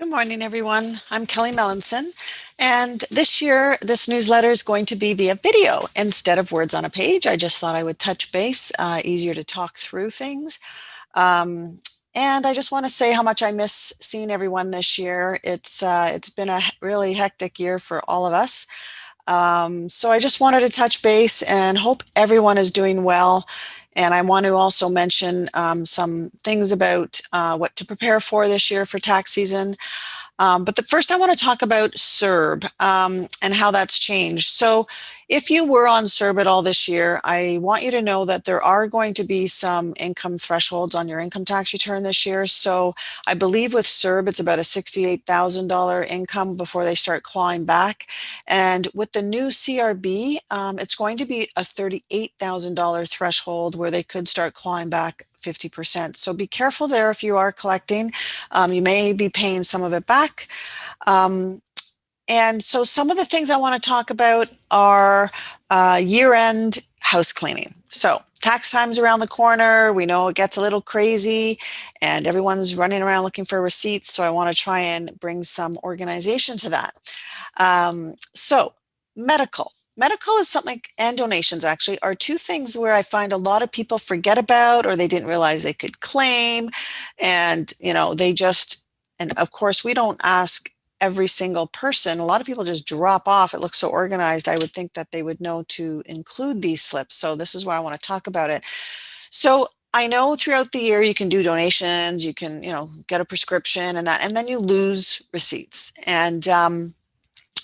Good morning, everyone. I'm Kelly Melanson, and this year, this newsletter is going to be via video instead of words on a page. I just thought I would touch base, easier to talk through things. Um, and I just want to say how much I miss seeing everyone this year. It's been a really hectic year for all of us. So I just wanted to touch base and hope everyone is doing well. And I want to also mention some things about what to prepare for this year for tax season. But first, I want to talk about CERB and how that's changed. So if you were on CERB at all this year, I want you to know that there are going to be some income thresholds on your income tax return this year. So I believe with CERB, it's about a $68,000 income before they start clawing back. And with the new CRB, it's going to be a $38,000 threshold where they could start clawing back 50%. So be careful there if you are collecting. You may be paying some of it back. And so some of the things I want to talk about are year-end house cleaning. So tax time's around the corner. We know it gets a little crazy and everyone's running around looking for receipts. So I want to try and bring some organization to that. So medical. Medical is something, and donations actually, are two things where I find a lot of people forget about, or they didn't realize they could claim. And, they just, and of course, we don't ask every single person. A lot of people just drop off. It looks so organized. I would think that they would know to include these slips. So this is why I want to talk about it. So I know throughout the year you can do donations, you can, get a prescription and that, and then you lose receipts. And,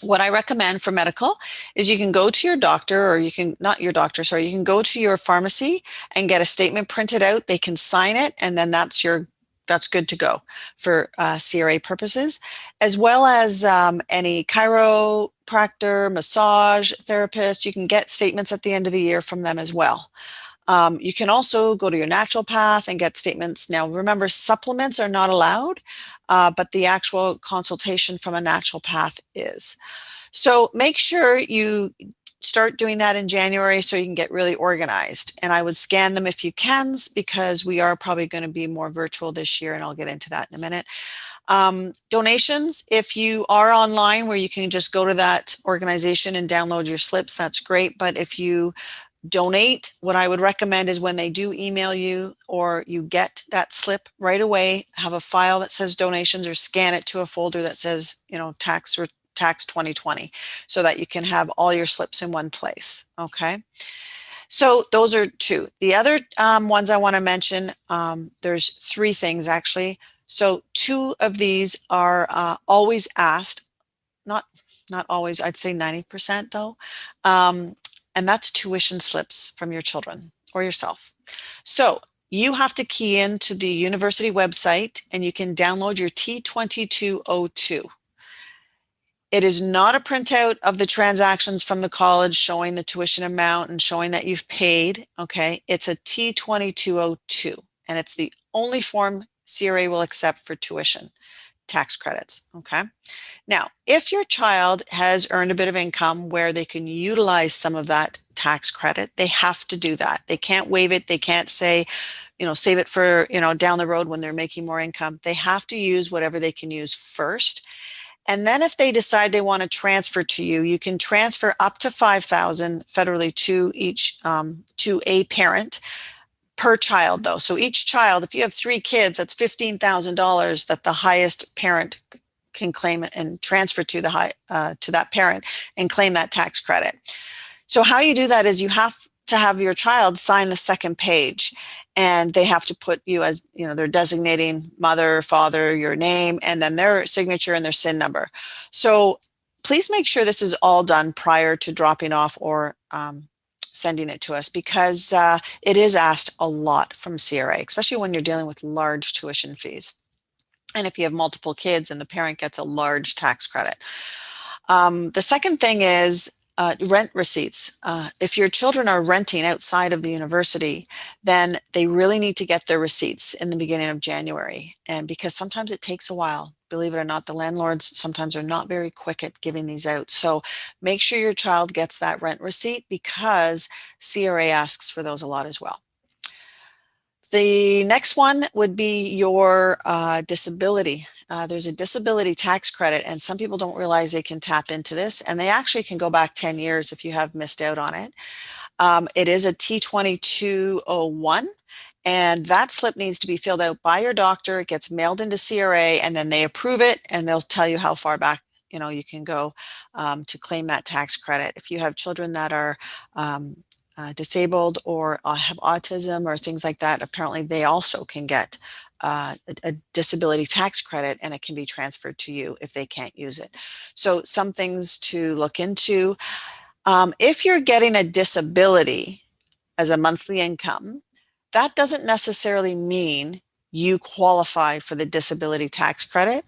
what I recommend for medical is you can go to your doctor, or you can, not your doctor, sorry, you can go to your pharmacy and get a statement printed out. They can sign it, and then that's good to go for CRA purposes, as well as any chiropractor, massage therapist. You can get statements at the end of the year from them as well. You can also go to your naturopath and get statements. Now, remember, supplements are not allowed, but the actual consultation from a naturopath is. So make sure you start doing that in January so you can get really organized. And I would scan them if you can, because we are probably going to be more virtual this year, and I'll get into that in a minute. Donations, if you are online where you can just go to that organization and download your slips, that's great. But if you donate, what I would recommend is when they do email you, or you get that slip right away, have a file that says donations, or scan it to a folder that says, tax 2020, so that you can have all your slips in one place. Okay. So those are two. The other ones I want to mention, there's three things actually. So two of these are always asked, not always, I'd say 90% though. And that's tuition slips from your children or yourself. So you have to key into the university website and you can download your T2202. It is not a printout of the transactions from the college showing the tuition amount and showing that you've paid. Okay. It's a T2202, and it's the only form CRA will accept for tuition tax credits. Okay. Now, if your child has earned a bit of income where they can utilize some of that tax credit, they have to do that. They can't waive it. They can't say, save it for, down the road when they're making more income. They have to use whatever they can use first. And then if they decide they want to transfer to you, you can transfer up to $5,000 federally to each, to a parent per child though. So each child, if you have 3 kids, that's $15,000 that the highest parent can claim and transfer to to that parent and claim that tax credit. So how you do that is you have to have your child sign the second page, and they have to put you as, they're designating mother, father, your name, and then their signature and their SIN number. So please make sure this is all done prior to dropping off or sending it to us, because it is asked a lot from CRA, especially when you're dealing with large tuition fees. And if you have multiple kids and the parent gets a large tax credit. The second thing is rent receipts. If your children are renting outside of the university, then they really need to get their receipts in the beginning of January. And because sometimes it takes a while, believe it or not, the landlords sometimes are not very quick at giving these out. So make sure your child gets that rent receipt, because CRA asks for those a lot as well. The next one would be your disability. There's a disability tax credit, and some people don't realize they can tap into this, and they actually can go back 10 years if you have missed out on it. It is a T2201, and that slip needs to be filled out by your doctor. It gets mailed into CRA, and then they approve it, and they'll tell you how far back you can go to claim that tax credit. If you have children that are disabled or have autism or things like that, apparently they also can get a disability tax credit, and it can be transferred to you if they can't use it. So some things to look into. If you're getting a disability as a monthly income, that doesn't necessarily mean you qualify for the disability tax credit,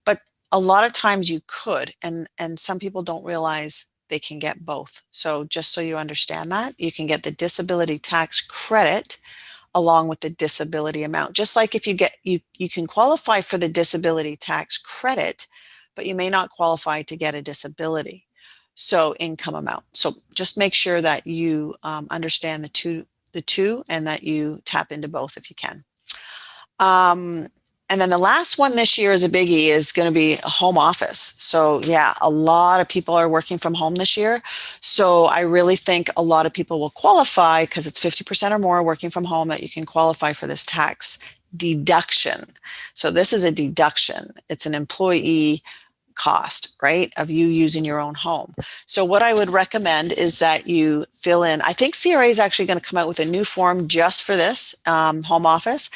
but a lot of times you could, and some people don't realize they can get both. So just so you understand that, you can get the disability tax credit along with the disability amount. Just like if you can qualify for the disability tax credit, but you may not qualify to get a disability. So income amount. So just make sure that you understand the two, and that you tap into both if you can. And then the last one this year is a biggie, is going to be a home office. So yeah, a lot of people are working from home this year. So I really think a lot of people will qualify, because it's 50% or more working from home, that you can qualify for this tax deduction. So this is a deduction. It's an employee cost, right, of you using your own home. So what I would recommend is that you fill in, I think CRA is actually going to come out with a new form just for this home office.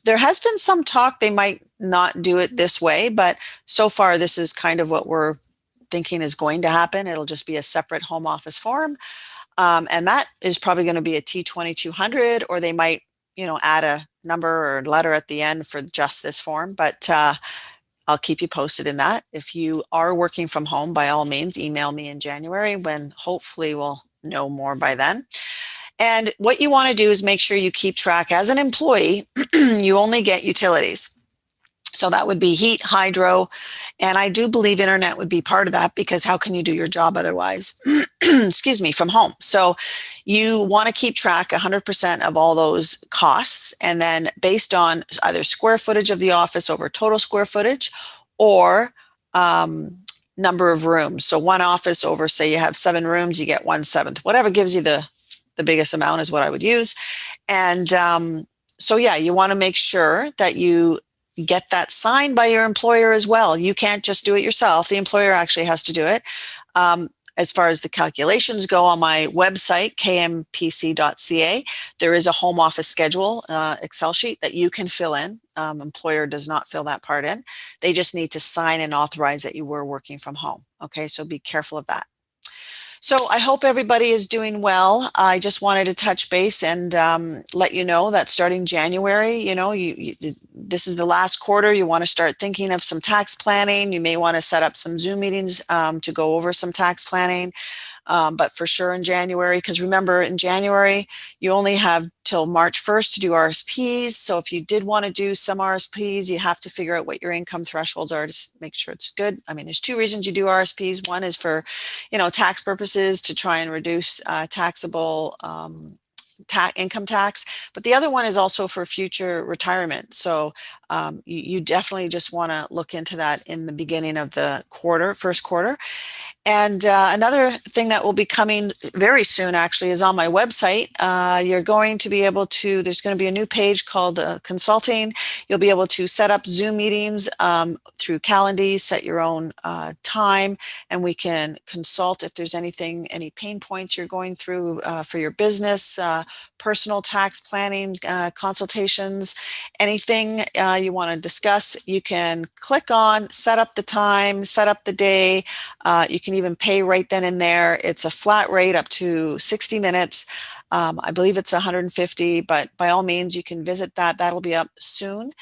There has been some talk they might not do it this way, but so far this is kind of what we're thinking is going to happen. It'll just be a separate home office form. And that is probably going to be a T2200, or they might, add a number or letter at the end for just this form. But I'll keep you posted in that. If you are working from home, by all means, email me in January, when hopefully we'll know more by then. And what you want to do is make sure you keep track. As an employee, you only get utilities. So that would be heat, hydro, and I do believe internet would be part of that, because how can you do your job otherwise? Excuse me, from home. So you want to keep track 100% of all those costs, and then based on either square footage of the office over total square footage, or number of rooms. So one office over, say you have 7 rooms, you get 1/7. Whatever gives you the biggest amount is what I would use. And so yeah, you want to make sure that you get that signed by your employer as well. You can't just do it yourself. The employer actually has to do it. As far as the calculations go, on my website, kmpc.ca, there is a home office schedule Excel sheet that you can fill in. Employer does not fill that part in. They just need to sign and authorize that you were working from home. Okay, so be careful of that. So I hope everybody is doing well. I just wanted to touch base and let you know that starting January, this is the last quarter. You want to start thinking of some tax planning. You may want to set up some Zoom meetings to go over some tax planning. But for sure in January, because remember, in January, you only have till March 1st to do RSPs. So if you did want to do some RSPs, you have to figure out what your income thresholds are to make sure it's good. I mean, there's 2 reasons you do RSPs. One is for, tax purposes, to try and reduce taxable income tax, but the other one is also for future retirement. So you definitely just want to look into that in the beginning of the first quarter. And another thing that will be coming very soon, actually, is on my website. You're going to be able to, there's going to be a new page called Consulting. You'll be able to set up Zoom meetings through Calendly, set your own time, and we can consult if there's any pain points you're going through for your business, personal tax planning consultations, anything you want to discuss. You can click on, set up the time, set up the day. You can even pay right then and there. It's a flat rate up to 60 minutes. I believe it's 150, but by all means, you can visit that. That'll be up soon.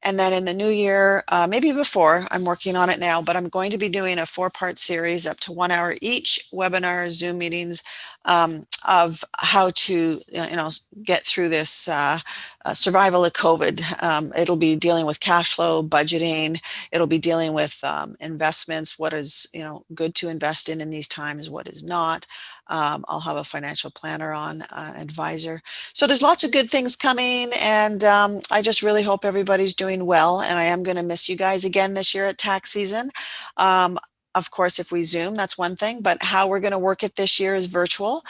And then in the new year, maybe before, I'm working on it now, but I'm going to be doing a 4-part series up to 1 hour each, webinar, Zoom meetings, of how to, get through this survival of COVID. It'll be dealing with cash flow, budgeting. It'll be dealing with investments, what is, good to invest in these times, what is not. I'll have a financial planner on, advisor. So there's lots of good things coming, and I just really hope everybody's doing well. And I am going to miss you guys again this year at tax season. Um, of course, if we Zoom, that's one thing, but how we're going to work it this year is virtual.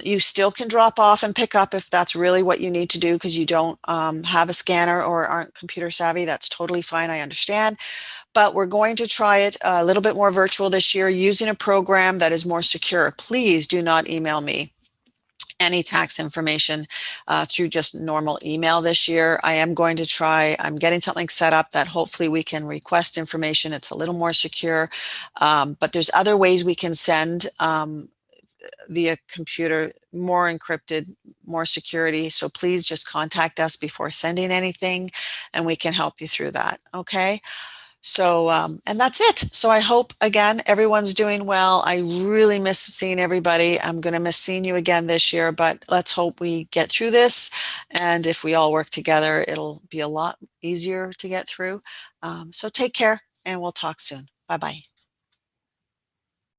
You still can drop off and pick up if that's really what you need to do because you don't have a scanner or aren't computer savvy. That's totally fine. I understand. But we're going to try it a little bit more virtual this year using a program that is more secure. Please do not email me any tax information through just normal email this year. I am going to try, I'm getting something set up that hopefully we can request information. It's a little more secure, but there's other ways we can send via computer, more encrypted, more security. So please just contact us before sending anything and we can help you through that. Okay. So, and that's it. So I hope, again, everyone's doing well. I really miss seeing everybody. I'm going to miss seeing you again this year, but let's hope we get through this. And if we all work together, it'll be a lot easier to get through. So take care and we'll talk soon. Bye-bye.